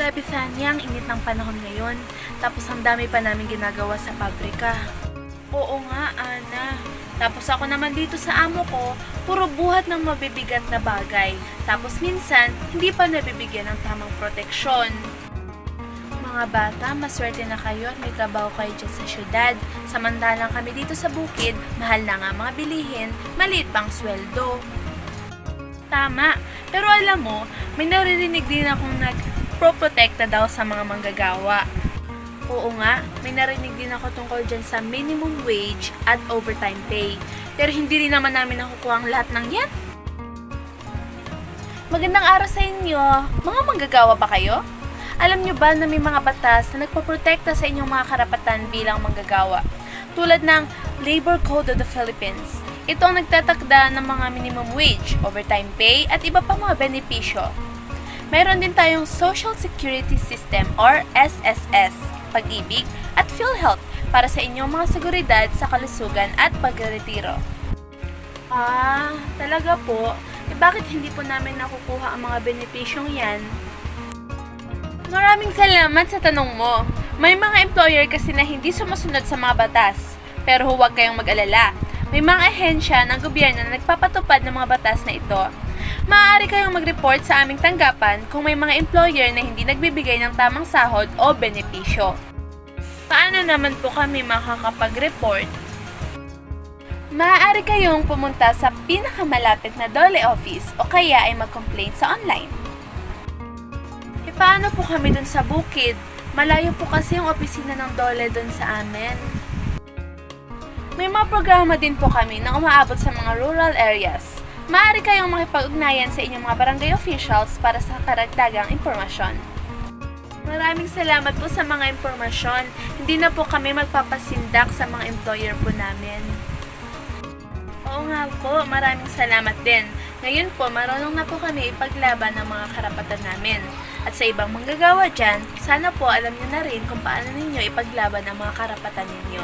Grabe Sanya, ang init ng panahon ngayon. Tapos ang dami pa namin ginagawa sa pabrika. Oo nga, Ana. Tapos ako naman dito sa amo ko, puro buhat ng mabibigat na bagay. Tapos minsan, hindi pa nabibigyan ng tamang proteksyon. Mga bata, maswerte na kayo at may trabaho kayo dyan sa syudad. Samantalang kami dito sa bukid, mahal na nga mga bilihin, maliit pang sweldo. Tama, pero alam mo, may naririnig din akong nag-pro-protecta daw sa mga manggagawa. Oo nga, may narinig din ako tungkol dyan sa minimum wage at overtime pay. Pero hindi rin naman namin nakukuha ang lahat ng yan. Magandang araw sa inyo. Mga manggagawa ba kayo? Alam nyo ba na may mga batas na nagpaprotekta sa inyong mga karapatan bilang manggagawa? Tulad ng Labor Code of the Philippines. Ito ang nagtatakda ng mga minimum wage, overtime pay, at iba pa mga benepisyo. Mayroon din tayong Social Security System or SSS, Pag-ibig, at PhilHealth para sa inyong mga seguridad sa kalusugan at pagretiro. Talaga po? Bakit hindi po namin nakukuha ang mga benepisyong yan? Maraming salamat sa tanong mo. May mga employer kasi na hindi sumusunod sa mga batas. Pero huwag kayong mag-alala. May mga ahensya ng gobyerno na nagpapatupad ng mga batas na ito. Maaari kayong mag-report sa aming tanggapan kung may mga employer na hindi nagbibigay ng tamang sahod o benepisyo. Paano naman po kami makakapag-report? Maaari kayong pumunta sa pinakamalapit na DOLE office o kaya ay mag-complain sa online. Paano po kami dun sa bukid? Malayo po kasi yung opisina ng DOLE dun sa amin. May mga programa din po kami na umaabot sa mga rural areas. Maaari kayong makipag-ugnayan sa inyong mga barangay officials para sa karagdagang impormasyon. Maraming salamat po sa mga impormasyon. Hindi na po kami magpapasindak sa mga employer po namin. Oo nga po, maraming salamat din. Ngayon po, marunong na po kami ipaglaban ng mga karapatan namin. At sa ibang manggagawa dyan, sana po alam niyo na rin kung paano ninyo ipaglaban ang mga karapatan ninyo.